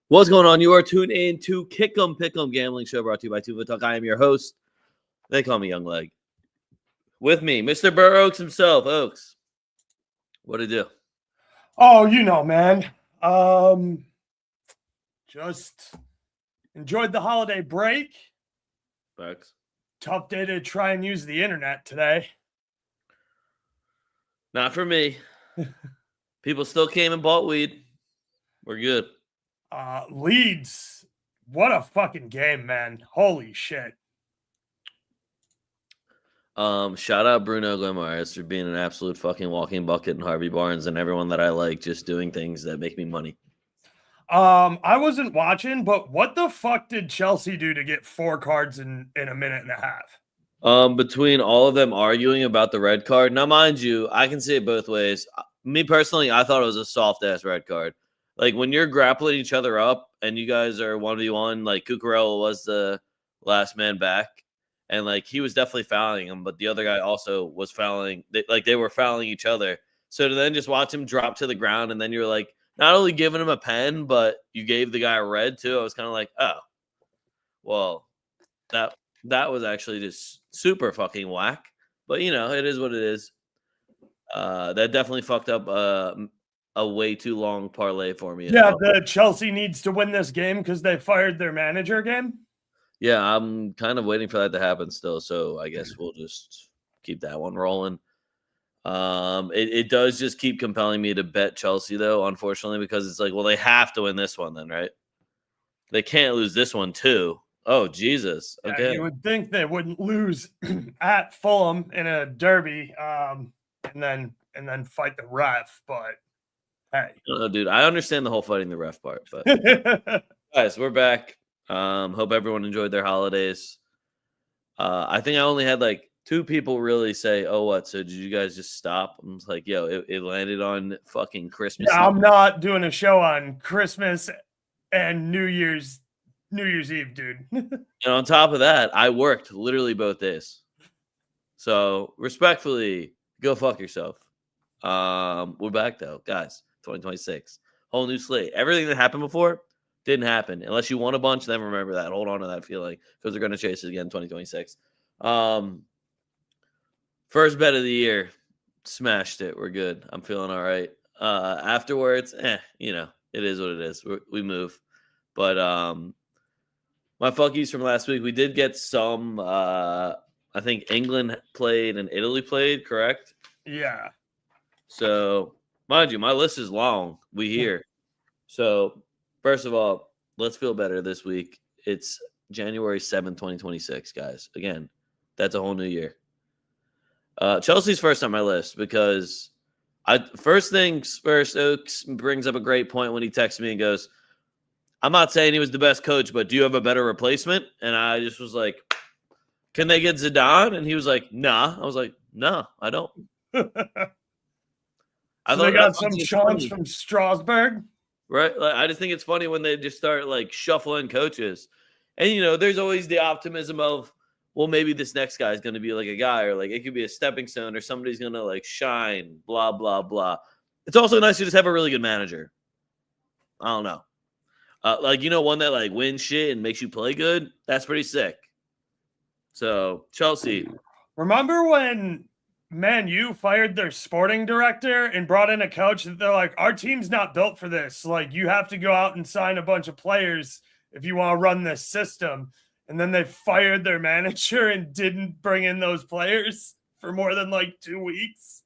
What's going on? You are tuned in to Pick'em Gambling Show brought to you by TwoFootTalk. I am your host. They call me Young Leg. With me, Mr. BurrOaks himself. Oaks, what do you do? Oh, man. Just enjoyed the holiday break. Facts. Tough day to try and use the internet today. Not for me. People still came and bought weed. We're good. Leeds. What a fucking game, man. Holy shit. Shout out Bruno Guimaraes for being an absolute fucking walking bucket, and Harvey Barnes and everyone that I like just doing things that make me money. I wasn't watching, but what the fuck did Chelsea do to get 4 cards in a minute and a half? Between all of them arguing about the red card. Now, mind you, I can see it both ways. Me personally, I thought it was a soft-ass red card. Like, when you're grappling each other up and you guys are 1v1, like, Cucurella was the last man back. And, like, he was definitely fouling him, but the other guy also was fouling. They were fouling each other. So to then just watch him drop to the ground, and then you're, like, not only giving him a pen, but you gave the guy a red, too. I was kind of like, oh, well, that was actually just super fucking whack. But, it is what it is. That definitely fucked up a way too long parlay for me. Yeah, the Chelsea needs to win this game because they fired their manager again. Yeah, I'm kind of waiting for that to happen still. So I guess we'll just keep that one rolling. It does just keep compelling me to bet Chelsea, though, unfortunately, because it's like, well, they have to win this one then, right? They can't lose this one, too. Oh, Jesus. Okay. Yeah, you would think they wouldn't lose at Fulham in a derby and then fight the ref, but hey. No, dude, I understand the whole fighting the ref part, but guys, we're back. Hope everyone enjoyed their holidays. I think I only had like 2 people really say, "Oh, what? So did you guys just stop?" I'm like, "Yo, it landed on fucking Christmas." Yeah, I'm not doing a show on Christmas and New Year's Eve, dude. And on top of that, I worked literally both days. So respectfully, go fuck yourself. We're back though, guys. 2026, whole new slate. Everything that happened before didn't happen. Unless you won a bunch, then remember that. Hold on to that feeling because they're going to chase it again in 2026. First bet of the year, smashed it. We're good. I'm feeling all right. Afterwards, it is what it is. We move. But my fuckies from last week, we did get some. I think England played and Italy played, correct? Yeah. So, mind you, my list is long. We here. So, first of all, let's feel better this week. It's January 7th, 2026, guys. Again, that's a whole new year. Chelsea's first on my list because first things first, Oaks brings up a great point when he texts me and goes, I'm not saying he was the best coach, but do you have a better replacement? And I just was like, can they get Zidane? And he was like, nah. I was like, no, I don't. So they got some chance from Strasbourg. Right? Like, I just think it's funny when they just start like shuffling coaches. And, there's always the optimism of, well, maybe this next guy is going to be like a guy, or like it could be a stepping stone, or somebody's going to like shine, blah, blah, blah. It's also nice to just have a really good manager. I don't know. One that like wins shit and makes you play good. That's pretty sick. So Chelsea. Remember when Man U fired their sporting director and brought in a coach that they're like, our team's not built for this. Like, you have to go out and sign a bunch of players if you want to run this system. And then they fired their manager and didn't bring in those players for more than like 2 weeks.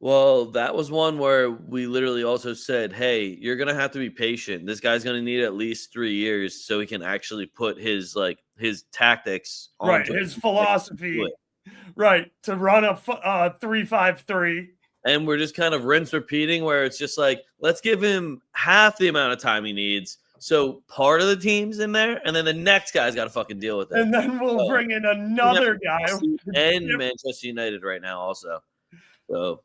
Well, that was one where we literally also said, hey, you're going to have to be patient. This guy's going to need at least 3 years so he can actually put his tactics on. Right, his philosophy. Right, to run a 3-5-3. And we're just kind of rinse repeating where it's just like, let's give him half the amount of time he needs. So part of the team's in there, and then the next guy's got to fucking deal with it. And then we'll bring in another guy. And Manchester United right now also. So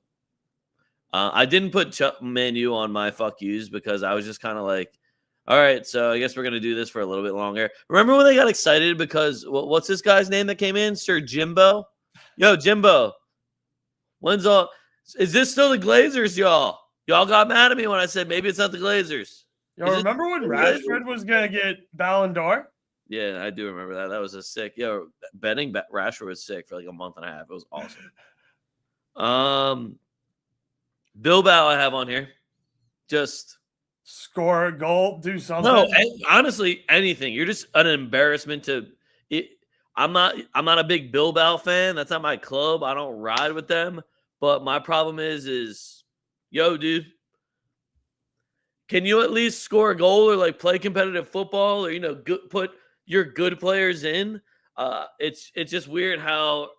I didn't put Man U on my fuck yous because I was just kind of like, all right, so I guess we're going to do this for a little bit longer. Remember when they got excited because what's this guy's name that came in? Sir Jimbo? Yo, Jimbo. Is this still the Glazers, y'all? Y'all got mad at me when I said maybe it's not the Glazers. Yo, remember when Rashford was gonna get Ballon d'Or? Yeah, I do remember that. That was a sick. Betting Rashford was sick for like a month and a half. It was awesome. Bilbao I have on here. Just score a goal, do something. No, honestly, anything. You're just an embarrassment to it. I'm not a big Bilbao fan. That's not my club. I don't ride with them. But my problem is yo, dude, can you at least score a goal or like play competitive football or put your good players in? It's just weird how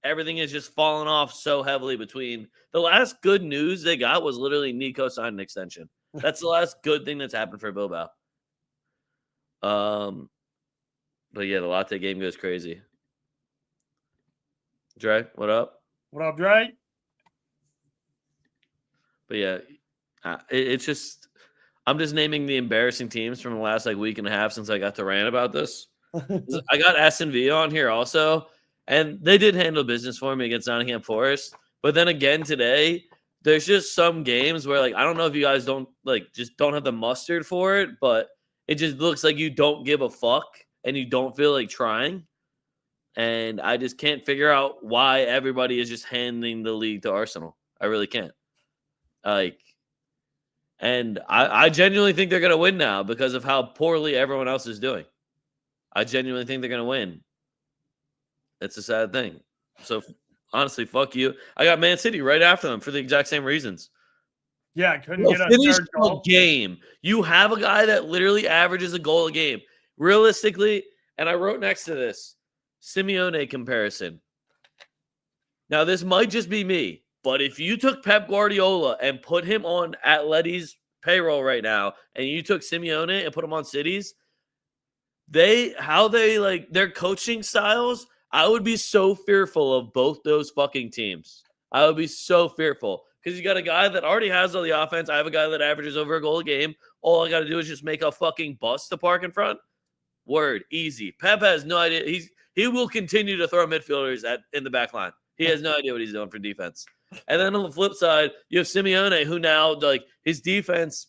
everything is just falling off so heavily between the last good news they got was literally Nico signed an extension. That's the last good thing that's happened for Bilbao. But yeah, the latte game goes crazy. Dre, what up? What up, Dre? But yeah, it's just I'm just naming the embarrassing teams from the last like week and a half since I got to rant about this. I got S&V on here also, and they did handle business for me against Nottingham Forest. But then again today, there's just some games where like I don't know if you guys don't have the mustard for it, but it just looks like you don't give a fuck and you don't feel like trying. And I just can't figure out why everybody is just handing the league to Arsenal. I really can't. And I genuinely think they're going to win now because of how poorly everyone else is doing. I genuinely think they're going to win. It's a sad thing. So, honestly, fuck you. I got Man City right after them for the exact same reasons. Yeah, couldn't get a third goal. Game. You have a guy that literally averages a goal a game. Realistically, and I wrote next to this, Simeone comparison. Now, this might just be me, but if you took Pep Guardiola and put him on Atleti's payroll right now, and you took Simeone and put him on City's, their coaching styles, I would be so fearful of both those fucking teams. I would be so fearful because you got a guy that already has all the offense. I have a guy that averages over a goal a game. All I got to do is just make a fucking bus to park in front. Word, easy. Pep has no idea. He will continue to throw midfielders in the back line. He has no idea what he's doing for defense. And then on the flip side, you have Simeone, who now his defense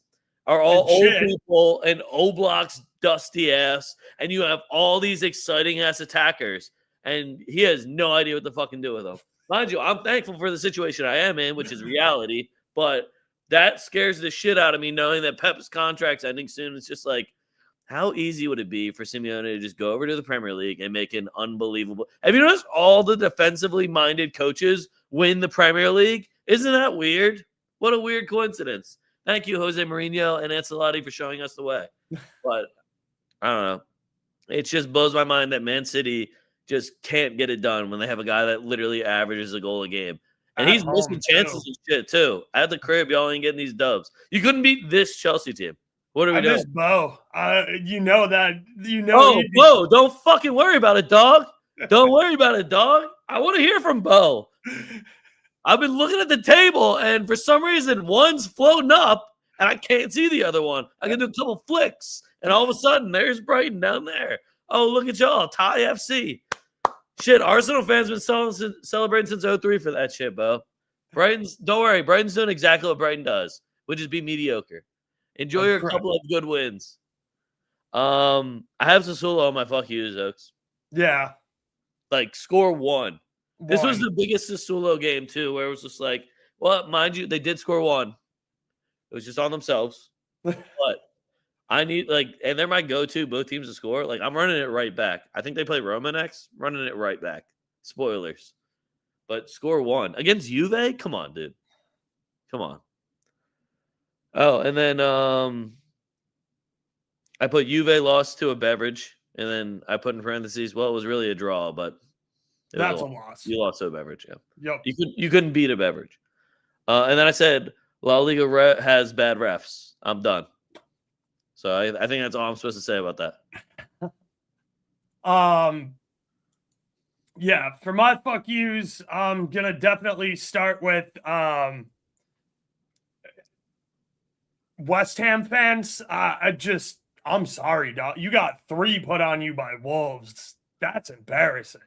are all old people and Oblak's dusty ass, and you have all these exciting ass attackers, and he has no idea what to fucking do with them. Mind you, I'm thankful for the situation I am in, which is reality, but that scares the shit out of me knowing that Pep's contract's ending soon. It's just like, how easy would it be for Simeone to just go over to the Premier League and make an unbelievable... Have you noticed all the defensively minded coaches win the Premier League? Isn't that weird? What a weird coincidence. Thank you, Jose Mourinho and Ancelotti, for showing us the way. But I don't know. It just blows my mind that Man City just can't get it done when they have a guy that literally averages a goal a game. And he's missing chances and shit, too. At the crib, y'all ain't getting these dubs. You couldn't beat this Chelsea team. What are we doing? I miss Bo. You know that. Bo, don't fucking worry about it, dog. Don't worry about it, dog. I want to hear from Bo. I've been looking at the table, and for some reason, one's floating up, and I can't see the other one. I can do a couple flicks, and all of a sudden, there's Brighton down there. Oh, look at y'all. Thai FC. Shit, Arsenal fans been celebrating since 03 for that shit, Bo. Don't worry. Brighton's doing exactly what Brighton does, which is be mediocre. Enjoy your couple of good wins. I have Sassuolo on my fuck yous, Oaks. Yeah. Score one. This was the biggest Sassuolo game, too, where it was just like, well, mind you, they did score one. It was just on themselves. But I need, and they're my go-to, both teams to score. I'm running it right back. I think they play Roma next. Running it right back. Spoilers. But score one. Against Juve? Come on, dude. Come on. Oh, and then I put Juve lost to a beverage, and then I put in parentheses, well, it was really a draw, but that's a loss. You lost to a beverage, yeah. Yep. You couldn't beat a beverage. And then I said La Liga has bad refs. I'm done. So I think that's all I'm supposed to say about that. Yeah, for my fuck yous, I'm gonna definitely start with West Ham fans. I'm sorry, dog. You got 3 put on you by Wolves. That's embarrassing.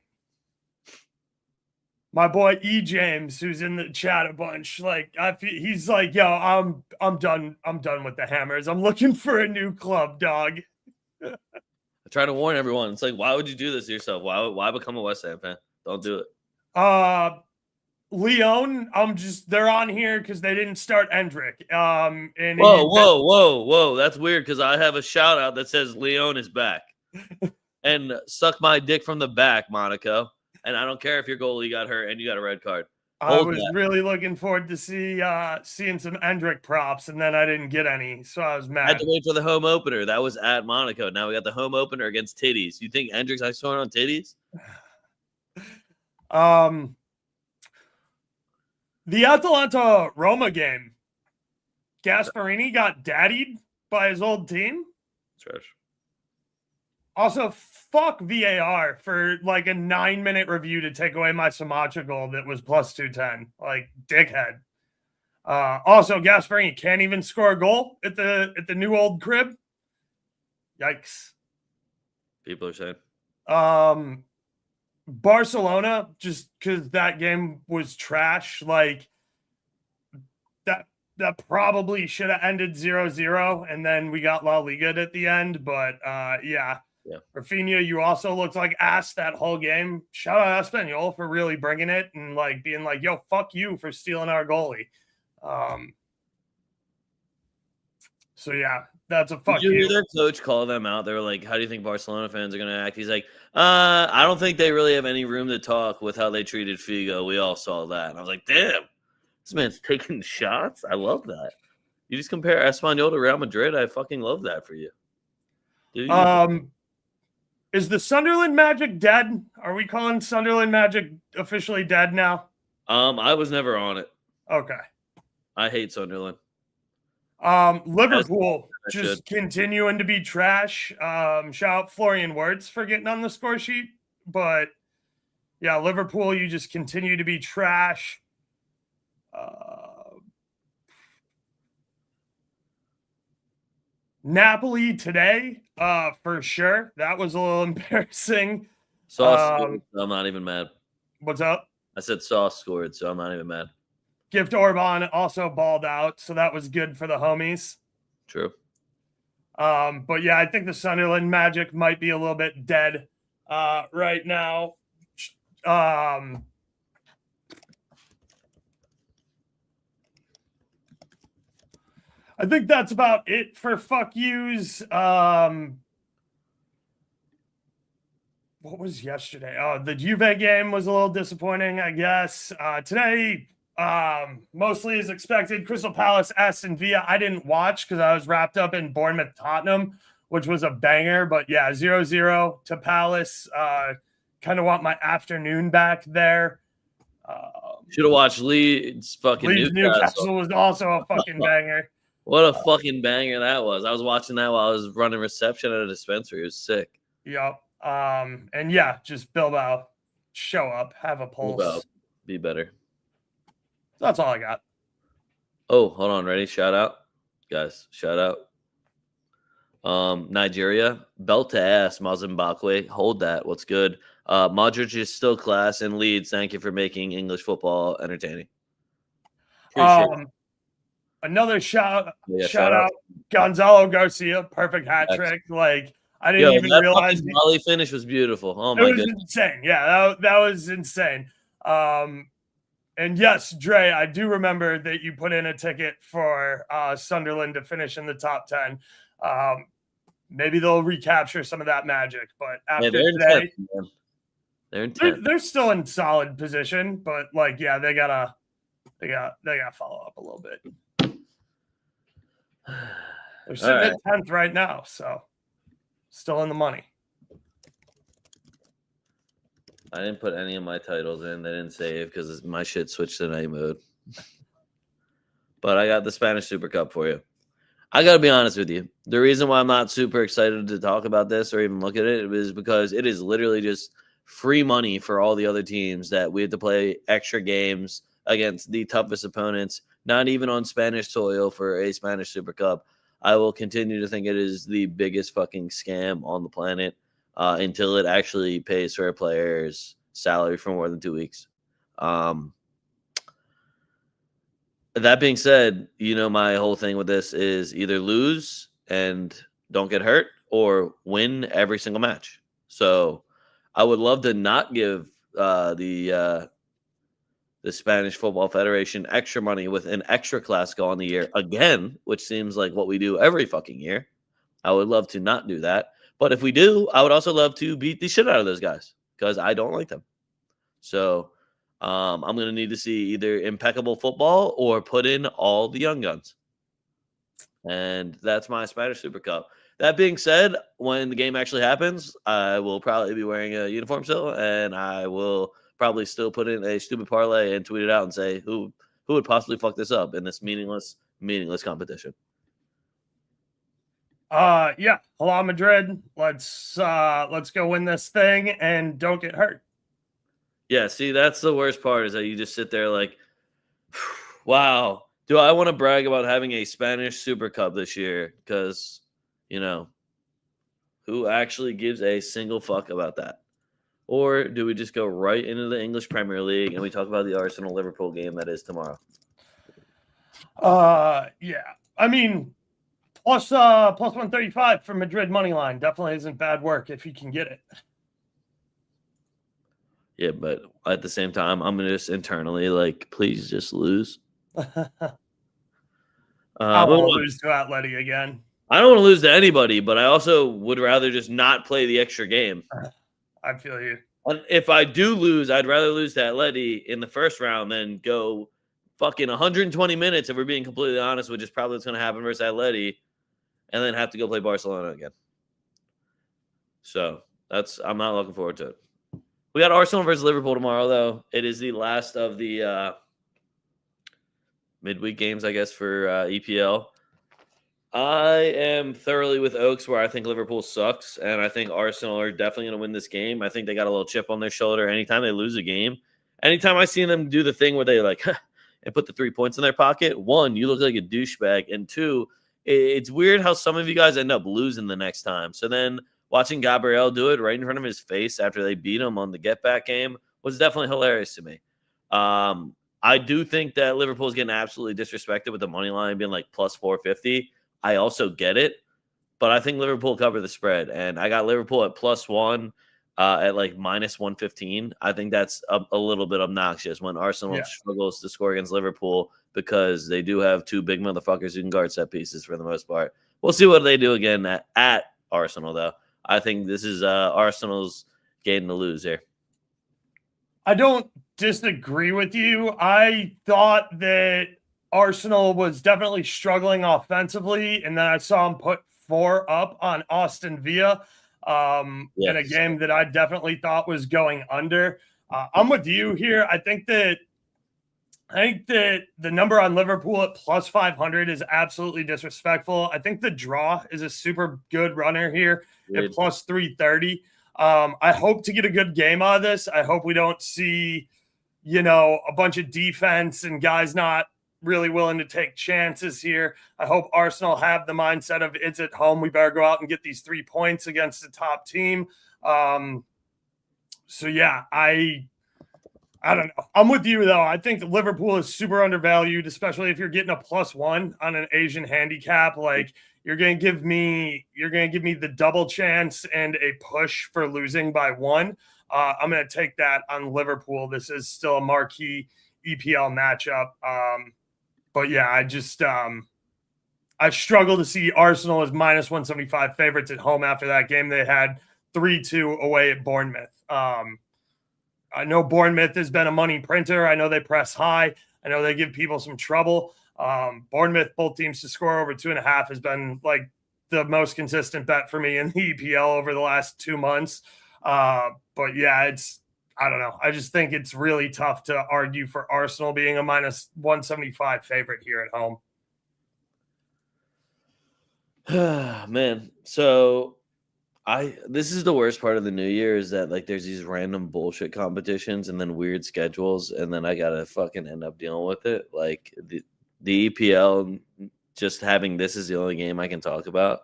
My boy E James, who's in the chat a bunch, like he's like, yo, I'm done. I'm done with the Hammers. I'm looking for a new club, dog. I try to warn everyone. It's like, why would you do this to yourself? Why become a West Ham fan? Don't do it. Leon, they're on here because they didn't start Endrick. And Whoa. That's weird because I have a shout out that says Leon is back. And suck my dick from the back, Monaco. And I don't care if your goalie got hurt and you got a red card. I was really looking forward to seeing some Endrick props, and then I didn't get any, so I was mad. I had to wait for the home opener. That was at Monaco. Now we got the home opener against Titties. You think Endrick's actually scoring on Titties? The Atalanta Roma game, Gasparini got daddied by his old team. Trash. Also, fuck VAR for like a 9-minute review to take away my Sumatra goal that was plus 210. Like, dickhead. Also, Gasparini can't even score a goal at the new old crib. Yikes. People are saying. Barcelona, just because that game was trash, like that probably should have ended 0-0, and then we got La Liga at the end. But yeah. Rafinha, you also looked like ass that whole game. Shout out Espanyol for really bringing it and like being like, yo, fuck you for stealing our goalie. So yeah, that's a fuck you. Did you hear their coach call them out? They were like, how do you think Barcelona fans are going to act? He's like, I don't think they really have any room to talk with how they treated Figo. We all saw that. And I was like, damn, this man's taking shots. I love that. You just compare Espanyol to Real Madrid. I fucking love that for you. Is the Sunderland Magic dead? Are we calling Sunderland Magic officially dead now? I was never on it. Okay. I hate Sunderland. Liverpool just continuing to be trash. Shout out Florian Wirtz for getting on the score sheet. But yeah, Liverpool, you just continue to be trash. Napoli today, for sure. That was a little embarrassing. Sauce scored, so I'm not even mad. What's up? I said Sauce scored, so I'm not even mad. Gift Orban also balled out, so that was good for the homies. True. But yeah, I think the Sunderland Magic might be a little bit dead right now. I think that's about it for fuck yous. What was yesterday? Oh, the Juve game was a little disappointing, I guess. Today, mostly as expected, Crystal Palace, Aston Villa. I didn't watch because I was wrapped up in Bournemouth Tottenham, which was a banger. But yeah, 0-0 to Palace. Kind of want my afternoon back there. Should have watched Leeds fucking Newcastle was also a fucking banger. What a fucking banger that was. I was watching that while I was running reception at a dispensary. It was sick. Yep. And yeah, just Bilbao, show up, have a pulse. Bilbao. Be better. That's all I got. Oh, hold on. Ready? Shout out. Guys, shout out. Nigeria, belt to ass, Mazimbakwe. Hold that. What's good? Modric is still class, and Leeds, thank you for making English football entertaining. Another shout out Gonzalo Garcia, perfect hat trick. Like I didn't even realize the volley finish was beautiful. Oh my goodness, insane. Yeah, that was insane. And yes, Dre, I do remember that you put in a ticket for Sunderland to finish in the top 10. Maybe they'll recapture some of that magic, but after today, they're still in solid position. But like, yeah, they gotta follow up a little bit. They're sitting at 10th right now, so still in the money. I didn't put any of my titles in. They didn't save because my shit switched to night mode. But I got the Spanish Super Cup for you. I got to be honest with you. The reason why I'm not super excited to talk about this or even look at it is because it is literally just free money for all the other teams that we have to play extra games against the toughest opponents, not even on Spanish soil for a Spanish Super Cup. I will continue to think it is the biggest fucking scam on the planet until it actually pays for a player's salary for more than 2 weeks. That being said, my whole thing with this is either lose and don't get hurt or win every single match. So I would love to not give the Spanish Football Federation extra money with an extra Clasico on the year again, which seems like what we do every fucking year. I would love to not do that. But if we do, I would also love to beat the shit out of those guys because I don't like them. So I'm going to need to see either impeccable football or put in all the young guns. And that's my Spanish Super Cup. That being said, when the game actually happens, I will probably be wearing a uniform still, and I will probably still put in a stupid parlay and tweet it out and say who would possibly fuck this up in this meaningless competition. Yeah. Hello, Madrid. Let's go win this thing and don't get hurt. Yeah, see, that's the worst part is that you just sit there like, wow, do I want to brag about having a Spanish Super Cup this year? Because, who actually gives a single fuck about that? Or do we just go right into the English Premier League and we talk about the Arsenal-Liverpool game that is tomorrow? Yeah. I mean, plus 135 for Madrid money line definitely isn't bad work if you can get it. Yeah, but at the same time, I'm gonna just internally please just lose. I won't lose to Atleti again. I don't want to lose to anybody, but I also would rather just not play the extra game. I feel you. And if I do lose, I'd rather lose to Atleti in the first round than go fucking 120 minutes, if we're being completely honest, which is probably what's going to happen versus Atleti, and then have to go play Barcelona again. So I'm not looking forward to it. We got Arsenal versus Liverpool tomorrow, though. It is the last of the midweek games, I guess, for EPL. I am thoroughly with Oaks where I think Liverpool sucks, and I think Arsenal are definitely going to win this game. I think they got a little chip on their shoulder anytime they lose a game. Anytime I see them do the thing where they and put the 3 points in their pocket, one, you look like a douchebag, and two, it's weird how some of you guys end up losing the next time. So then watching Gabriel do it right in front of his face after they beat him on the get-back game was definitely hilarious to me. I do think that Liverpool's getting absolutely disrespected with the money line being plus 450. I also get it, but I think Liverpool cover the spread, and I got Liverpool at +1 at minus 115. I think that's a little bit obnoxious when Arsenal struggles to score against Liverpool because they do have two big motherfuckers who can guard set pieces for the most part. We'll see what they do again at Arsenal, though. I think this is Arsenal's game to lose here. I don't disagree with you. I thought that Arsenal was definitely struggling offensively, and then I saw him put 4 up on Aston Villa in a game that I definitely thought was going under. I'm with you here. I think that the number on Liverpool at +500 is absolutely disrespectful. I think the draw is a super good runner here at +330. I hope to get a good game out of this. I hope we don't see, a bunch of defense and guys not really willing to take chances here. I hope Arsenal have the mindset of it's at home. We better go out and get these 3 points against the top team. So yeah, I don't know. I'm with you though. I think Liverpool is super undervalued, especially if you're getting a +1 on an Asian handicap. You're going to give me the double chance and a push for losing by 1. I'm going to take that on Liverpool. This is still a marquee EPL matchup. But yeah, I struggle to see Arsenal as minus 175 favorites at home after that game. They had 3-2 away at Bournemouth. I know Bournemouth has been a money printer. I know they press high. I know they give people some trouble. Bournemouth, both teams to score over 2.5 has been the most consistent bet for me in the EPL over the last 2 months. But yeah, I don't know. I just think it's really tough to argue for Arsenal being a minus 175 favorite here at home. Man, so this is the worst part of the new year is that there's these random bullshit competitions and then weird schedules, and then I gotta fucking end up dealing with it. The EPL, just having this is the only game I can talk about.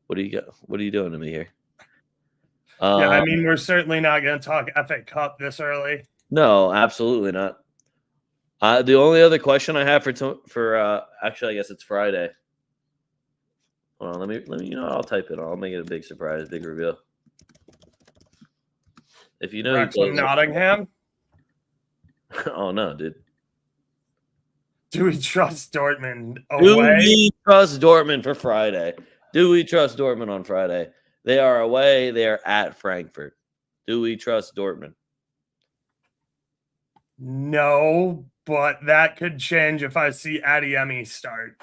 What are you doing to me here? Yeah, I mean, we're certainly not going to talk FA Cup this early. No, absolutely not. The only other question I have for actually, I guess it's Friday. Hold on, let me. I'll type it. I'll make it a big surprise, big reveal. If you know who Wrexham, plays, Nottingham. oh no, dude. Do we trust Dortmund Do away? we trust Dortmund for Friday? Do we trust Dortmund on Friday? They are away. They are at Frankfurt. Do we trust Dortmund? No, but that could change if I see Adeyemi start.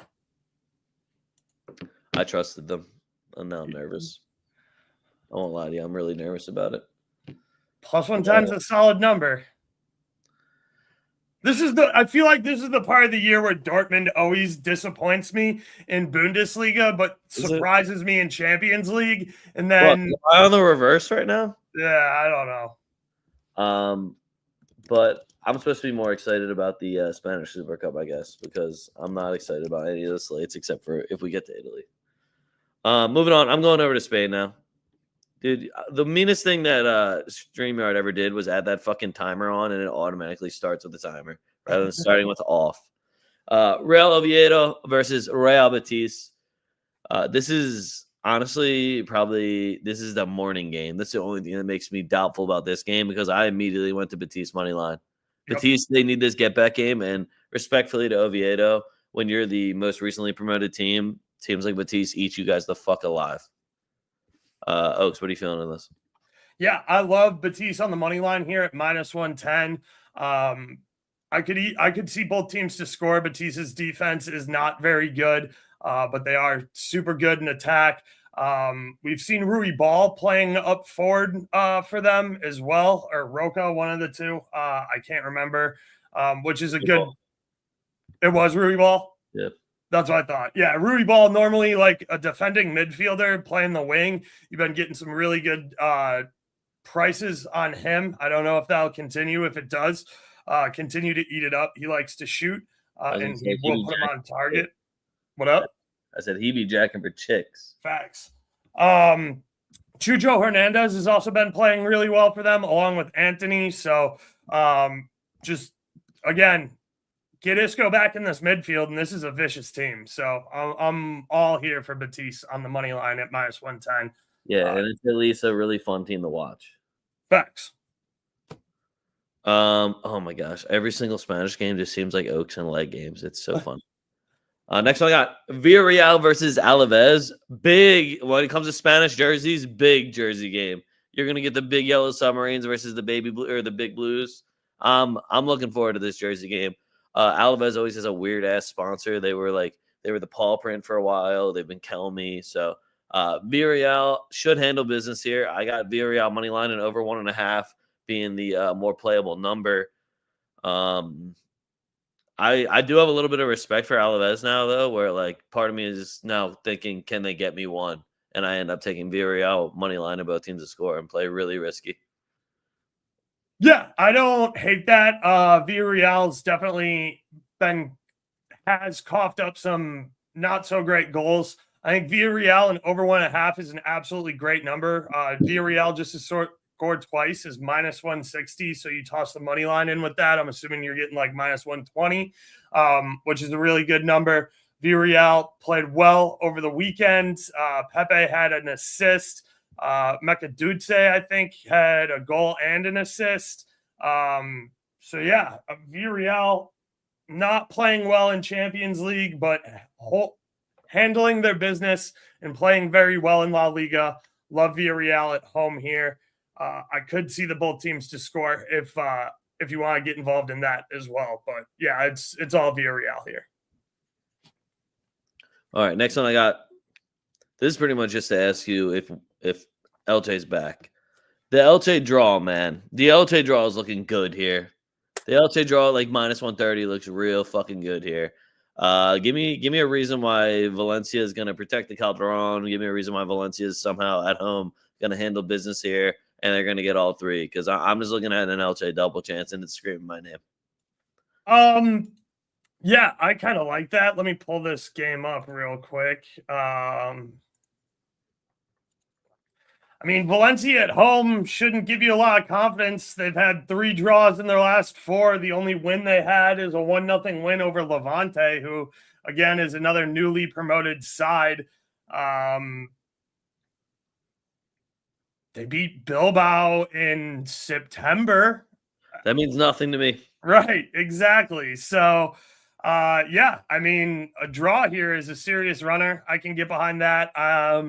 I trusted them, and now I'm nervous. I won't lie to you. I'm really nervous about it. +1 times a solid number. I feel like this is the part of the year where Dortmund always disappoints me in Bundesliga, but surprises me in Champions League. And then am I on the reverse right now? Yeah, I don't know. But I'm supposed to be more excited about the Spanish Super Cup, I guess, because I'm not excited about any of the slates except for if we get to Italy. Moving on, I'm going over to Spain now. Dude, the meanest thing that StreamYard ever did was add that fucking timer on, and it automatically starts with the timer rather than starting with off. Real Oviedo versus Real Betis. This is honestly this is the morning game. That's the only thing that makes me doubtful about this game because I immediately went to Betis money line. Yep. Betis, they need this get back game, and respectfully to Oviedo, when you're the most recently promoted team, teams like Betis eat you guys the fuck alive. Oaks, what are you feeling on this? Yeah, I love Betis on the money line here at -110. I could see both teams to score. Betis's defense is not very good, but they are super good in attack. We've seen Rui Ball playing up forward for them as well, or Roca, one of the two. I can't remember, which is a good. It was Rui Ball? Yeah. That's what I thought. Yeah, Rui Ball, normally like a defending midfielder playing the wing. You've been getting some really good prices on him. I don't know if that'll continue. If it does, continue to eat it up. He likes to shoot, and he will put him on target. What up? I said he be jacking for chicks. Facts. Chucho Hernandez has also been playing really well for them, along with Anthony. So just, again, get Isco back in this midfield, and this is a vicious team. So I'm all here for Betis on the money line at -110. Yeah, and it's at least a really fun team to watch. Facts. Oh my gosh, every single Spanish game just seems like Oaks and leg games. It's so fun. Next one I got Villarreal versus Alaves. Big when it comes to Spanish jerseys, big jersey game. You're gonna get the big yellow submarines versus the baby blue or the big blues. I'm looking forward to this jersey game. Alaves always has a weird ass sponsor. They were the paw print for a while. They've been Kelmy. So Villarreal should handle business here. I got Villarreal money line and over 1.5 being the more playable number. I do have a little bit of respect for Alaves now, though, where like part of me is now thinking, can they get me one? And I end up taking Villarreal money line of both teams to score and play really risky. Yeah, I don't hate that. Villarreal's definitely has coughed up some not so great goals. I think Villarreal and over 1.5 is an absolutely great number. Villarreal just scored twice is -160. So you toss the money line in with that. I'm assuming you're getting like -120, which is a really good number. Villarreal played well over the weekend. Pepe had an assist. Mecca Dutse, I think, had a goal and an assist. So yeah, Villarreal not playing well in Champions League, but handling their business and playing very well in La Liga. Love Villarreal at home here. I could see the both teams to score if you want to get involved in that as well. But yeah, it's all Villarreal here. All right, next one I got. This is pretty much just to ask you if Elche's back. The Elche draw, man. The Elche draw is looking good here. The Elche draw like -130 looks real fucking good here. Give me a reason why Valencia is going to protect the Calderon. Give me a reason why Valencia is somehow at home going to handle business here, and they're going to get all three. Because I'm just looking at an Elche double chance, and it's screaming my name. Yeah, I kind of like that. Let me pull this game up real quick. I mean, Valencia at home shouldn't give you a lot of confidence. They've had 3 draws in their last 4. The only win they had is a 1-0 win over Levante, who, again, is another newly promoted side. They beat Bilbao in September. That means nothing to me. Right, exactly. So, yeah, I mean, a draw here is a serious runner. I can get behind that. I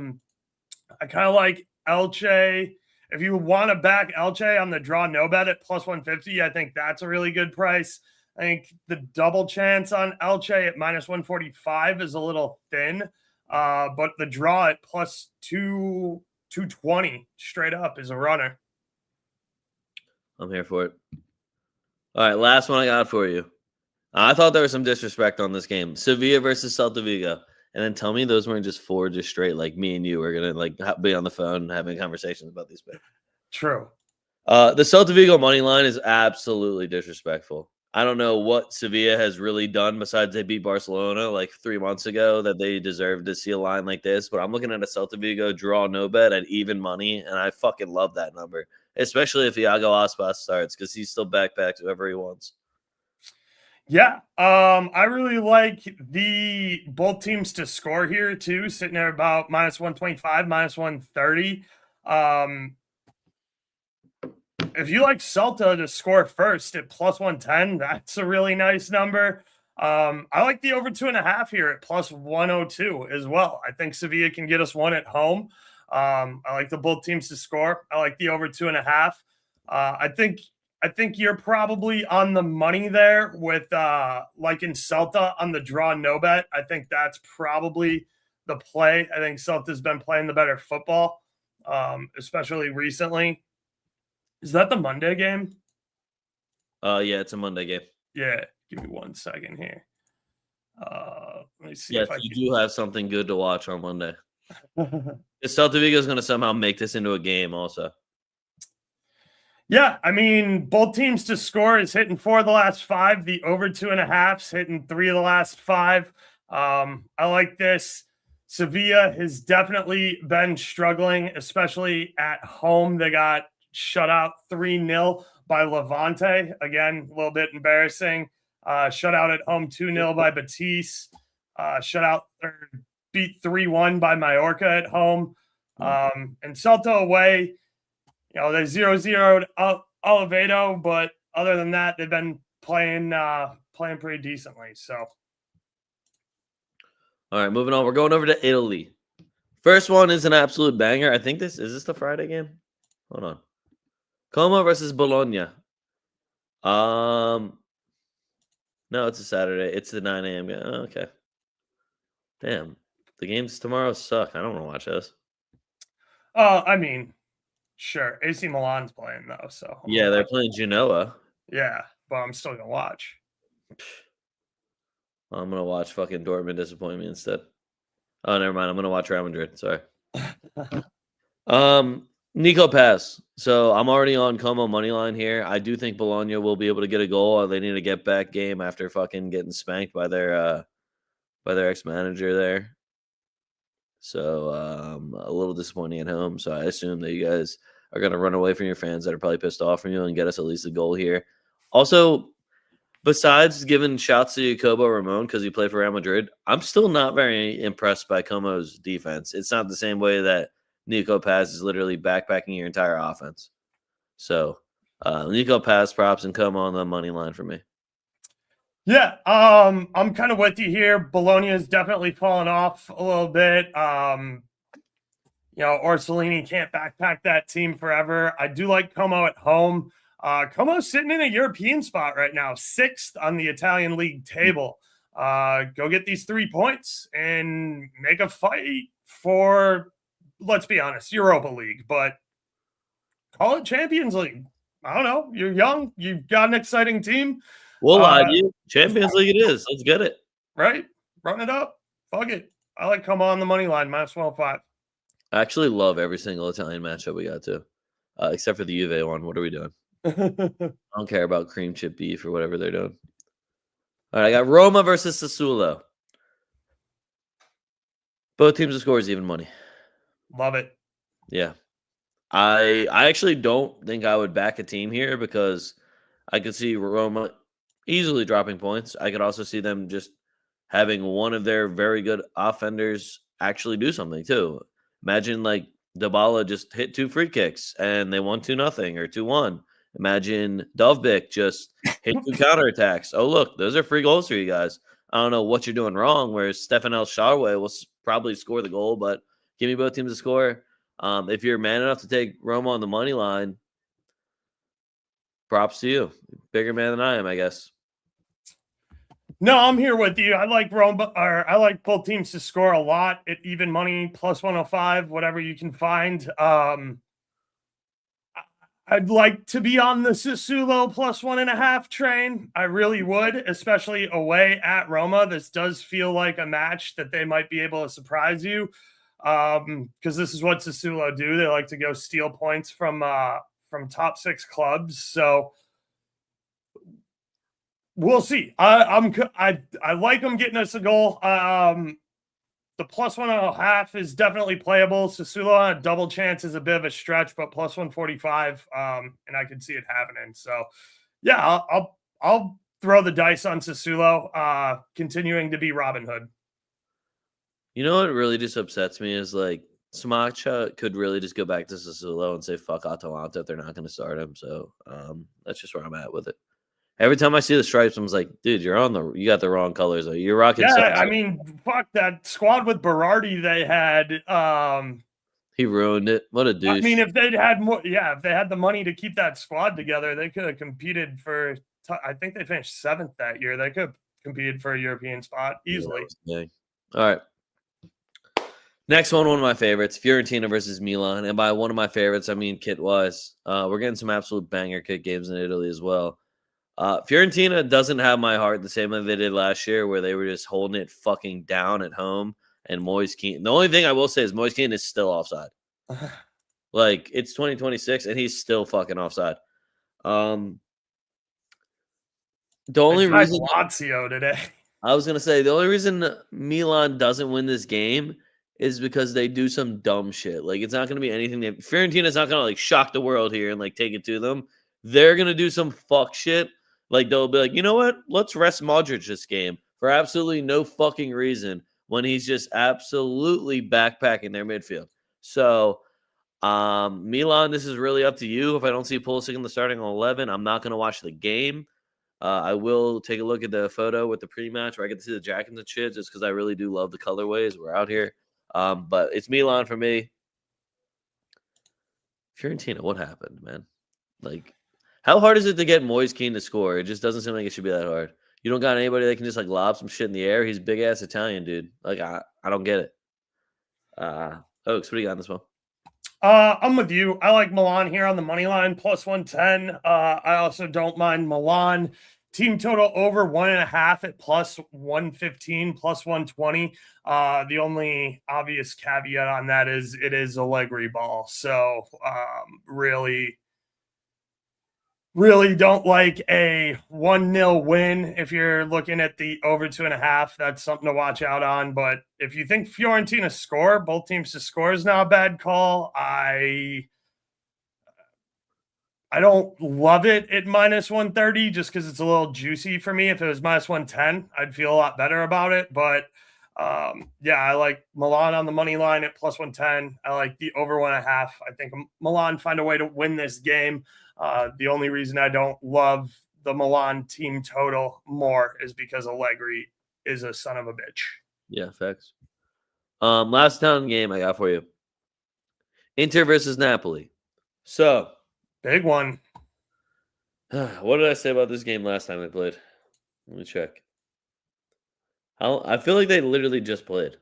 kind of like Elche. If you want to back Elche on the draw no bet at plus 150, I think that's a really good price. I think the double chance on Elche at minus 145 is a little thin, but the draw at plus 220 straight up is a runner. I'm here for it. All right, last one I got for you. I thought there was some disrespect on this game. Sevilla versus Celta Vigo. And then tell me those weren't just 4 just straight, like me and you are going to like be on the phone having conversations about these bets. True. The Celta Vigo money line is absolutely disrespectful. I don't know what Sevilla has really done besides they beat Barcelona like 3 months ago that they deserve to see a line like this. But I'm looking at a Celta Vigo draw no bet at even money, and I fucking love that number, especially if Iago Aspas starts because he's still backpacks whoever he wants. Yeah, I really like the both teams to score here too, sitting there about minus 125, minus 130. If you like Celta to score first at plus 110, that's a really nice number. I like the over 2.5 here at plus 102 as well. I think Sevilla can get us one at home. I like the both teams to score. I like the over 2.5. I think you're probably on the money there with like in Celta on the draw no bet. I think that's probably the play. I think Celta's been playing the better football, especially recently. Is that the Monday game? Yeah, it's a Monday game. Yeah, give me 1 second here. Let me see. Yes, you do have something good to watch on Monday. Celta Vigo is going to somehow make this into a game also. Yeah, I mean, both teams to score is hitting 4 of the last 5. The over 2.5's hitting 3 of the last 5. I like this. Sevilla has definitely been struggling, especially at home. They got shut out 3-0 by Levante. Again, a little bit embarrassing. Shut out at home 2-0 by Betis. Beat 3-1 by Mallorca at home. And Celta away, you know, they 0-0'd Olivedo, but other than that, they've been playing pretty decently. So, all right, moving on. We're going over to Italy. First one is an absolute banger. I think is this the Friday game? Hold on. Como versus Bologna. No, it's a Saturday. It's the 9 a.m. game. Oh, okay. Damn, the games tomorrow suck. I don't want to watch those. I mean, sure. AC Milan's playing though, so yeah, they're playing Genoa. Yeah, but I'm still gonna watch. I'm gonna watch fucking Dortmund disappoint me instead. Oh, never mind. I'm gonna watch Real Madrid. Sorry. Nico Pass. So I'm already on Como money line here. I do think Bologna will be able to get a goal. They need a get back game after fucking getting spanked by their ex-manager there. So a little disappointing at home. So I assume that you guys are going to run away from your fans that are probably pissed off from you and get us at least a goal here. Also, besides giving shouts to Jacobo Ramon because he played for Real Madrid, I'm still not very impressed by Como's defense. It's not the same way that Nico Paz is literally backpacking your entire offense. So Nico Paz props and Como on the money line for me. Yeah, I'm kind of with you here. Bologna is definitely fallen off a little bit. You know, Orsolini can't backpack that team forever. I do like Como at home. Como's sitting in a European spot right now, 6th on the Italian league table. Go get these 3 points and make a fight for, let's be honest, Europa League, but call it Champions League. I don't know. You're young. You've got an exciting team. We'll lie to you. Champions League it is. Let's get it. Right? Run it up. Fuck it. I like Como on the money line, minus 105. I actually love every single Italian matchup we got to, except for the Juve one. What are we doing? I don't care about cream chip beef or whatever they're doing. All right, I got Roma versus Sassuolo. Both teams to score is even money. Love it. Yeah. I actually don't think I would back a team here because I could see Roma easily dropping points. I could also see them just having one of their very good offenders actually do something too. Imagine like Dybala just hit 2 free kicks and they won 2-0 or 2-1. Imagine Dovbik just hit 2 counterattacks. Oh look, those are free goals for you guys. I don't know what you're doing wrong. Whereas Stefan El Shaarawy will probably score the goal, but give me both teams to score. If you're man enough to take Roma on the money line, props to you. Bigger man than I am, I guess. No, I'm here with you. I like Roma, or I like both teams to score a lot at even money, plus 105, whatever you can find. I'd like to be on the Sassuolo plus 1.5 train. I really would, especially away at Roma. This does feel like a match that they might be able to surprise you, because this is what Sassuolo do. They like to go steal points from top 6 clubs. So we'll see. I like them getting us a goal. The plus 1.5 is definitely playable. Sassuolo on a double chance is a bit of a stretch, but plus 145, and I can see it happening. So, yeah, I'll throw the dice on Sassuolo, continuing to be Robin Hood. You know what really just upsets me is like Smacha could really just go back to Sassuolo and say fuck Atalanta if they're not going to start him. So that's just where I'm at with it. Every time I see the stripes, I'm like, dude, you got the wrong colors. Though. You're rocking. Yeah, I mean, fuck that squad with Berardi they had. He ruined it. What a douche. I mean, if they'd had more, if they had the money to keep that squad together, they could have competed for. I think they finished 7th that year. They could have competed for a European spot easily. Yeah, all right. Next one of my favorites, Fiorentina versus Milan. And by one of my favorites, I mean kit-wise. We're getting some absolute banger kit games in Italy as well. Fiorentina doesn't have my heart the same way they did last year, where they were just holding it fucking down at home. And Moise Kean. The only thing I will say is Moise Kean is still offside. Like, it's 2026, and he's still fucking offside. The only reason Lazio today. I was gonna say the only reason Milan doesn't win this game is because they do some dumb shit. Like, it's not going to be anything that Fiorentina's not going to like shock the world here and like take it to them. They're going to do some fuck shit. Like, they'll be like, you know what? Let's rest Modric this game for absolutely no fucking reason when he's just absolutely backpacking their midfield. So, Milan, this is really up to you. If I don't see Pulisic in the starting 11, I'm not going to watch the game. I will take a look at the photo with the pre-match where I get to see the jackets and shit just because I really do love the colorways. We're out here. But it's Milan for me. Fiorentina, what happened, man? Like, how hard is it to get Moise Kean to score? It just doesn't seem like it should be that hard. You don't got anybody that can just like lob some shit in the air. He's big ass Italian, dude. Like, I don't get it. Oaks, what do you got on this one? I'm with you. I like Milan here on the money line, plus 110. I also don't mind Milan. Team total over 1.5 at plus 115, plus 120. The only obvious caveat on that is it is Allegri ball. So really don't like a 1-0 win. If you're looking at the over 2.5, that's something to watch out on. But if you think Fiorentina score, both teams to score is not a bad call. I don't love it at minus 130 just because it's a little juicy for me. If it was minus 110, I'd feel a lot better about it. But I like Milan on the money line at plus 110. I like the over 1.5. I think Milan find a way to win this game. The only reason I don't love the Milan team total more is because Allegri is a son of a bitch. Yeah, facts. Last town game I got for you. Inter versus Napoli. So, big one. What did I say about this game last time they played? Let me check. I feel like they literally just played.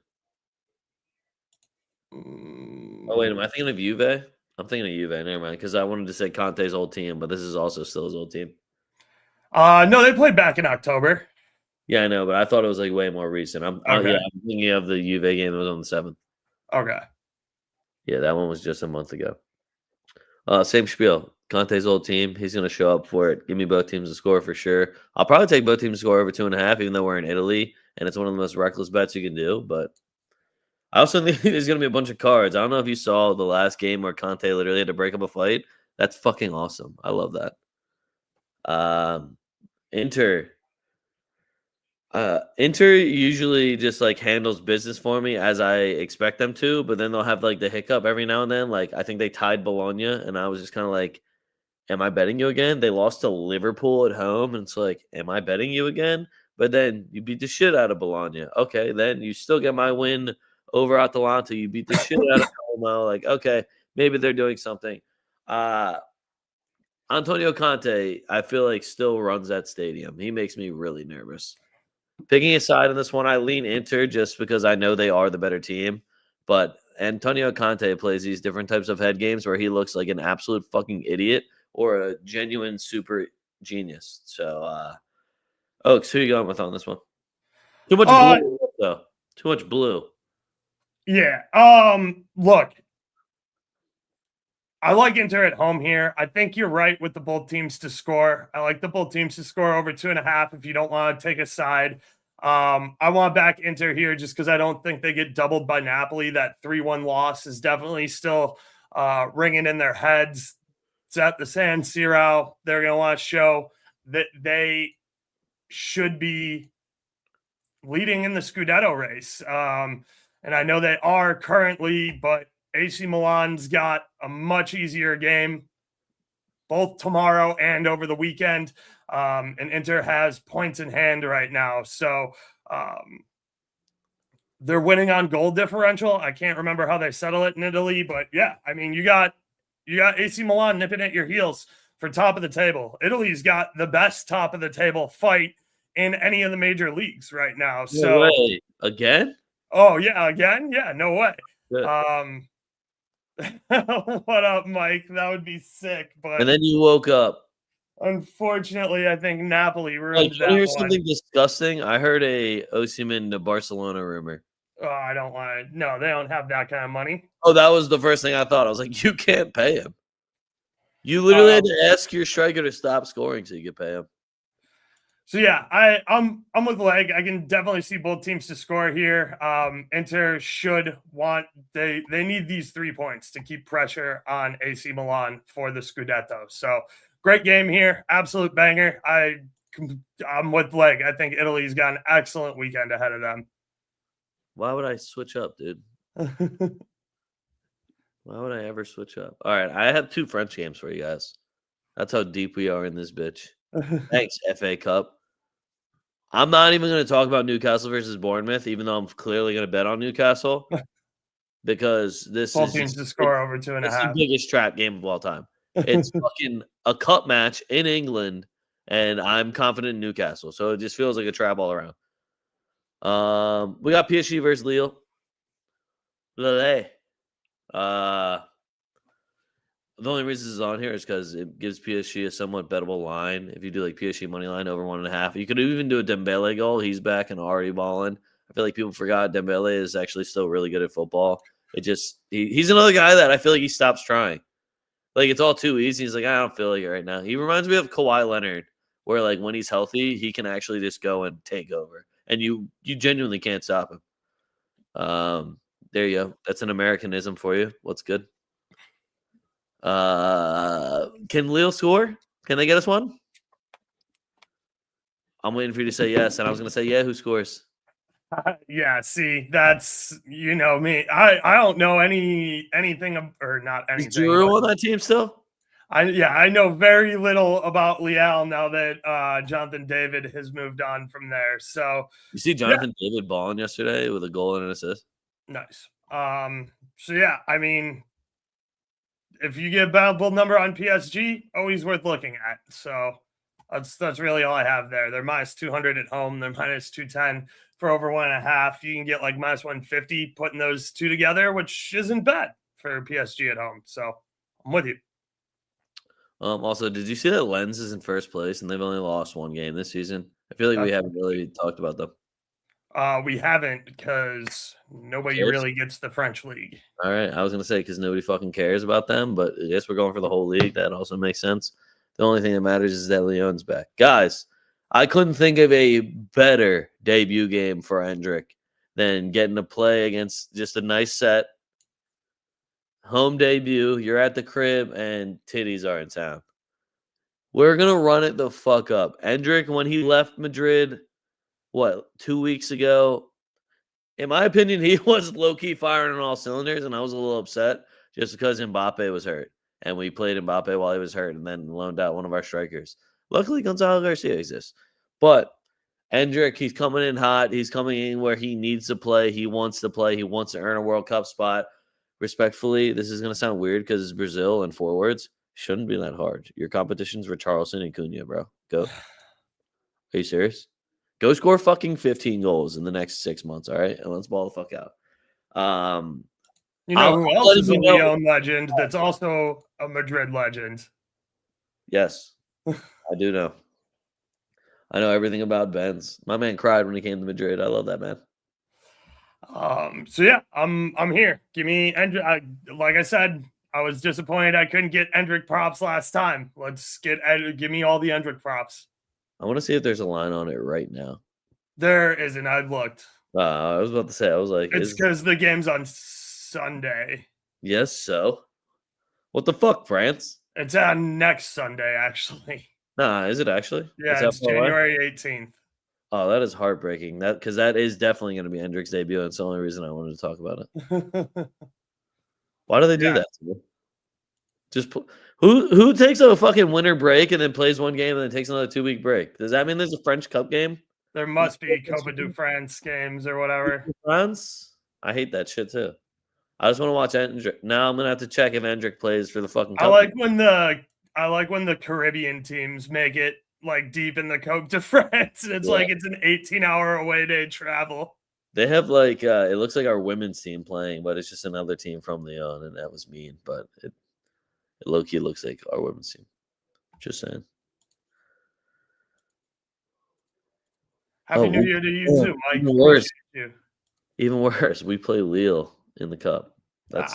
Oh, wait, am I thinking of Juve? I'm thinking of Juve. Never mind, because I wanted to say Conte's old team, but this is also still his old team. No, they played back in October. Yeah, I know, but I thought it was like way more recent. I'm thinking of the Juve game that was on the 7th. Okay. Yeah, that one was just a month ago. Same spiel. Conte's old team. He's going to show up for it. Give me both teams to score for sure. I'll probably take both teams to score over 2.5, even though we're in Italy, and it's one of the most reckless bets you can do. But I also think there's gonna be a bunch of cards. I don't know if you saw the last game where Conte literally had to break up a fight. That's fucking awesome. I love that. Inter. Inter usually just like handles business for me as I expect them to, but then they'll have like the hiccup every now and then. Like I think they tied Bologna, and I was just kind of like, "Am I betting you again?" They lost to Liverpool at home, and it's like, "Am I betting you again?" But then you beat the shit out of Bologna. Okay, then you still get my win over Atalanta. You beat the shit out of Como. Like, okay, maybe they're doing something. Uh Antonio Conte, I feel like still runs that stadium. He makes me really nervous. Picking a side on this one, I lean Inter just because I know they are the better team. But Antonio Conte plays these different types of head games where he looks like an absolute fucking idiot or a genuine super genius. So, Oaks, who you going with on this one? Too much blue, though. Too much blue. Yeah. Look, I like Inter at home here. I think you're right with the both teams to score. I like the both teams to score over 2.5 if you don't want to take a side. I want back Inter here just because I don't think they get doubled by Napoli. That 3-1 loss is definitely still ringing in their heads. It's at the San Siro. They're going to want to show that they should be leading in the Scudetto race. And I know they are currently, but AC Milan's got a much easier game both tomorrow and over the weekend. And Inter has points in hand right now. So they're winning on goal differential. I can't remember how they settle it in Italy, but yeah, I mean, you got AC Milan nipping at your heels for top of the table. Italy's got the best top of the table fight in any of the major leagues right now. No way. Again? Oh yeah, again? Yeah, no way. Good. What up, Mike? That would be sick. But And then you woke up. Unfortunately, I think Napoli ruined Like, that you hear one. something disgusting? I heard a Osimhen to Barcelona rumor. Oh, I don't want to. No, they don't have that kind of money. Oh, that was the first thing I thought. I was like, you can't pay him. You literally had to ask your striker to stop scoring so you could pay him. So yeah, I'm with Leg. I can definitely see both teams to score here. Inter should want they need these 3 points to keep pressure on AC Milan for the Scudetto. So great game here, absolute banger. I'm with Leg. I think Italy's got an excellent weekend ahead of them. Why would I switch up, dude? Why would I ever switch up? All right, I have 2 French games for you guys. That's how deep we are in this bitch. Thanks, FA Cup. I'm not even going to talk about Newcastle versus Bournemouth, even though I'm clearly going to bet on Newcastle, because this both is teams to score over 2.5. It's the biggest trap game of all time. It's fucking a cup match in England, and I'm confident in Newcastle, so it just feels like a trap all around. We got PSG versus Lille. The only reason this is on here is because it gives PSG a somewhat bettable line. If you do like PSG money line over 1.5, you could even do a Dembele goal. He's back and already balling. I feel like people forgot Dembele is actually still really good at football. It just he's another guy that I feel like he stops trying. Like it's all too easy. He's like, I don't feel like it right now. He reminds me of Kawhi Leonard, where like when he's healthy, he can actually just go and take over, and you genuinely can't stop him. There you go. That's an Americanism for you. What's good? Can Lille score? Can they get us one? I'm waiting for you to say yes, and I was going to say yeah. Who scores? Yeah, see, that's me. I don't know anything or not anything. Is Giroud on that team still? I know very little about Leal now that Jonathan David has moved on from there. So you see Jonathan David balling yesterday with a goal and an assist. Nice. So yeah, I mean, if you get a valuable number on PSG, always worth looking at. So that's really all I have there. They're minus 200 at home. They're minus 210 for over 1.5. You can get like minus 150 putting those two together, which isn't bad for PSG at home. So I'm with you. Also, did you see that Lens is in first place and they've only lost 1 game this season? I feel like we haven't really talked about them. We haven't because nobody really gets the French league. All right. I was going to say because nobody fucking cares about them, but I guess we're going for the whole league. That also makes sense. The only thing that matters is that Lyon's back. Guys, I couldn't think of a better debut game for Hendrick then getting to play against just a nice set. Home debut, you're at the crib, and titties are in town. We're going to run it the fuck up. Endrick, when he left Madrid, 2 weeks ago, in my opinion, he was low-key firing on all cylinders, and I was a little upset just because Mbappe was hurt. And we played Mbappe while he was hurt and then loaned out one of our strikers. Luckily, Gonzalo Garcia exists. But Endrick, he's coming in hot. He's coming in where he needs to play. He wants to play. He wants to earn a World Cup spot. Respectfully, this is going to sound weird because it's Brazil and forwards. Shouldn't be that hard. Your competition's Richarlison and Cunha, bro. Go. Are you serious? Go score fucking 15 goals in the next 6 months, all right? And let's ball the fuck out. You know who else is a Leon legend that's also a Madrid legend? Yes, I do know. I know everything about Benz. My man cried when he came to Madrid. I love that man. So yeah, I'm here. Give me Endrick. Like I said, I was disappointed I couldn't get Endrick props last time. Let's give me all the Endrick props. I want to see if there's a line on it right now. There isn't. I've looked. I was about to say, I was like, it's because the game's on Sunday. Yes, so what the fuck, France? It's on next Sunday, actually. Nah, is it actually? Yeah, it's January 18th. Oh, that is heartbreaking. Because that is definitely going to be Endrick's debut. It's the only reason I wanted to talk about it. Why do they do that? Just who takes a fucking winter break and then plays one game and then takes another 2-week break? Does that mean there's a French Cup game? There must be Copa du France games or whatever. France? I hate that shit too. I just want to watch Endrick. Now I'm gonna have to check if Endrick plays for the fucking Cup. I like when the Caribbean teams make it like deep in the Cope de France. And it's like it's an 18-hour away day travel. They have like it looks like our women's team playing, but it's just another team from Lyon, and that was mean. But it low-key looks like our women's team. Just saying. Happy New Year to you too, Mike. Even worse. Even worse. We play Lille in the cup. That's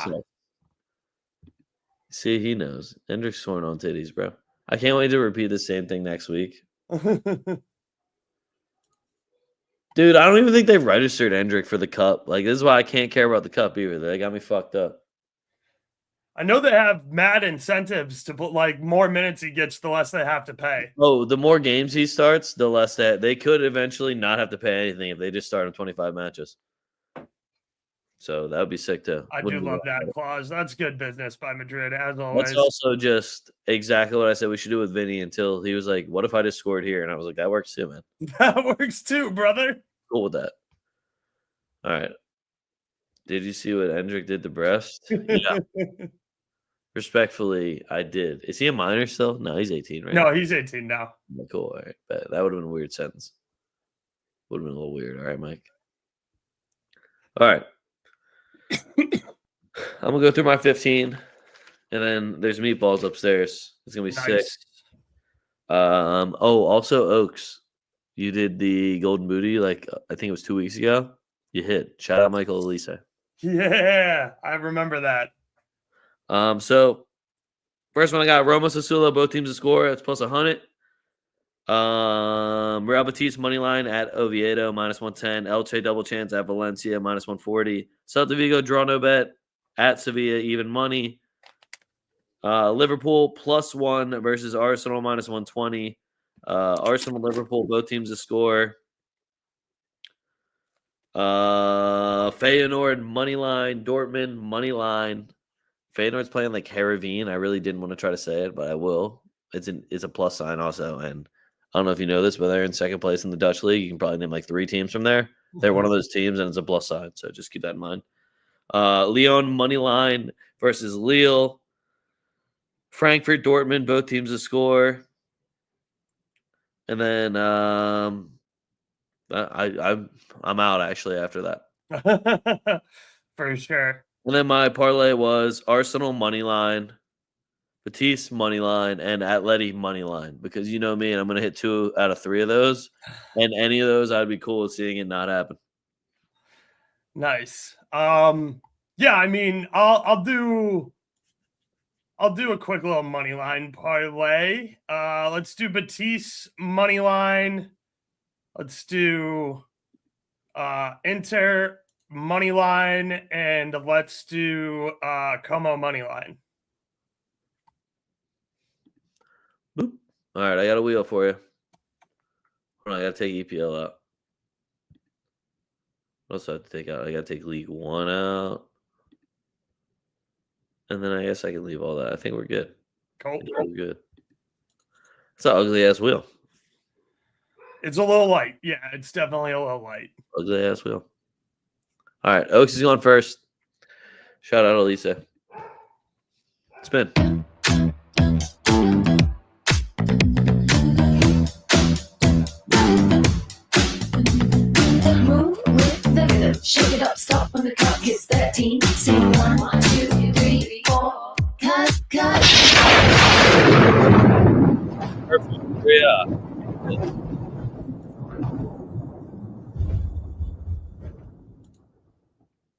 see, he knows. Endrick's sworn on titties, bro. I can't wait to repeat the same thing next week. Dude, I don't even think they've registered Endrick for the cup. Like, this is why I can't care about the cup either. They got me fucked up. I know they have mad incentives to put like more minutes he gets, the less they have to pay. Oh, the more games he starts, the less that they could eventually not have to pay anything if they just start in 25 matches. So that would be sick too. I do love that clause. That's good business by Madrid, as always. That's also just exactly what I said we should do with Vinny until he was like, what if I just scored here? And I was like, that works too, man. That works too, brother. Cool with that. All right. Did you see what Endrick did to Brest? Yeah. Respectfully, I did. Is he a minor still? No, he's 18, right? No, he's 18 now. Cool. All right. But that would have been a weird sentence. Would have been a little weird. All right, Mike. All right. I'm going to go through my 15, and then there's meatballs upstairs. It's going to be nice. 6. Also, Oaks. You did the Golden Booty, like, I think it was 2 weeks ago. You hit. Shout out Michael Elise. Yeah, I remember that. So first one I got Roma Sassuolo, both teams to score. That's plus 100. Real Betis money line at Oviedo minus 110. Elche double chance at Valencia minus 140. Celta Vigo draw no bet at Sevilla even money. Liverpool plus 1 versus Arsenal minus 120. Arsenal Liverpool both teams to score. Feyenoord money line, Dortmund money line. Feyenoord's playing like Heerenveen. I really didn't want to try to say it, but I will. It's a plus sign also, and I don't know if you know this, but they're in second place in the Dutch league. You can probably name like 3 teams from there. They're one of those teams, and it's a plus sign, so just keep that in mind. Lyon money line versus Lille. Frankfurt, Dortmund, both teams to score. And then I'm out actually after that. For sure. And then my parlay was Arsenal money line, Betis money line, and Atleti money line. Because you know me, and I'm going to hit 2 out of 3 of those. And any of those, I'd be cool with seeing it not happen. Nice. Yeah, I mean, I'll do a quick little money line parlay. Let's do Betis money line. Let's do Inter money line, and let's do Como money line. Boop. All right, I got a wheel for you. Hold on, I got to take EPL out. What else do I have to take out? I got to take League One out. And then I guess I can leave all that. I think we're good. Cool. We're good. It's an ugly-ass wheel. It's a little light. Yeah, it's definitely a little light. Ugly-ass wheel. All right, Oaks is going first. Shout out to Lisa. Spin. Move with the rhythm, shake it up, stop when the clock hits 13. Sing 1, 2, 3, 4. Cut. Perfect. Yeah.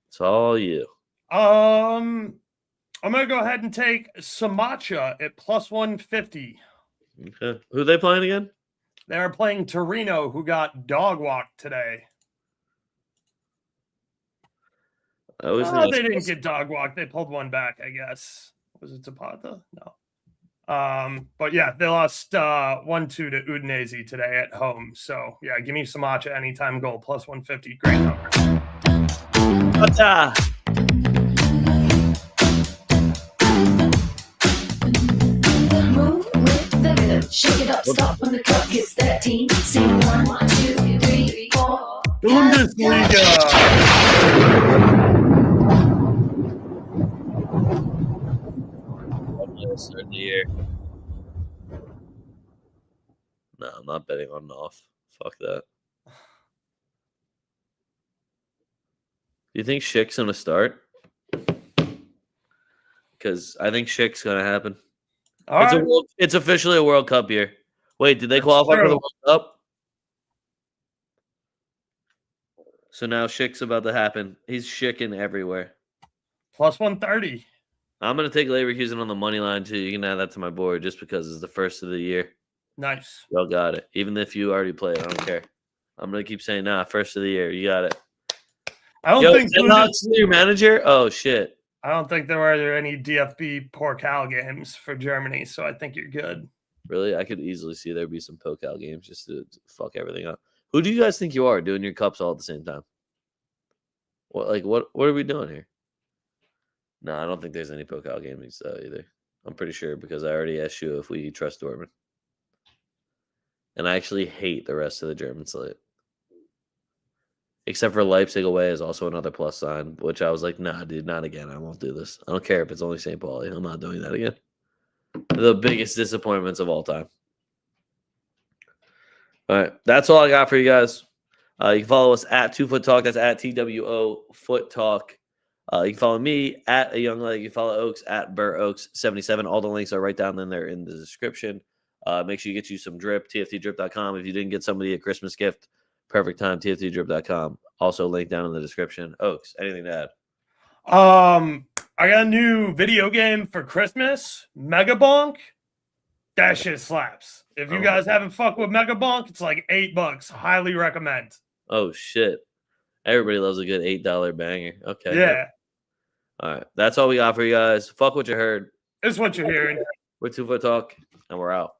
It's all you. I'm gonna go ahead and take Samacha at plus 150. Okay. Who are they playing again? They're playing Torino, who got dog walked today. They didn't get dog walked. They pulled one back, I guess. Was it Zapata? No. But yeah, they lost 1-2 to Udinese today at home. So yeah, give me Samacha anytime goal plus 150. Great number. Move with the rhythm, shake it up, stop when the clock hits 13. Sing 1, 2, 3, 4. Bundesliga. Start the year. No, I'm not betting on off. Fuck that. Do you think Schick's gonna start? Because I think Schick's gonna happen. It's officially a World Cup year. Wait, did they qualify for the World Cup? So now Schick's about to happen. He's Schicking everywhere. Plus 130. I'm gonna take Leverkusen on the money line too. You can add that to my board just because it's the first of the year. Nice. Y'all got it. Even if you already played, I don't care. I'm gonna keep saying, first of the year. You got it. I don't think your manager. Oh shit. I don't think there were any DFB Pokal games for Germany, so I think you're good. Really, I could easily see there be some Pokal games just to fuck everything up. Who do you guys think you are doing your cups all at the same time? What are we doing here? No, I don't think there's any Pokal games either. I'm pretty sure because I already asked you if we trust Dortmund. And I actually hate the rest of the German slate. Except for Leipzig away is also another plus sign, which I was like, nah, dude, not again. I won't do this. I don't care if it's only St. Pauli. I'm not doing that again. The biggest disappointments of all time. All right. That's all I got for you guys. You can follow us at TwoFootTalk. That's at TWOFootTalk. You can follow me at A Young Leg. You can follow Oaks at BurrOaks77. All the links are right down in there in the description. Make sure you get you some drip, tftdrip.com. If you didn't get somebody a Christmas gift, perfect time, tftdrip.com. Also linked down in the description. Oaks, anything to add? I got a new video game for Christmas, Mega Bonk. That shit slaps. If you guys haven't fucked with Mega Bonk, it's like $8. Highly recommend. Oh shit. Everybody loves a good $8 banger. Okay. Yeah. All right. That's all we got for you guys. Fuck what you heard. It's what you're hearing. We're TwoFootTalk, and we're out.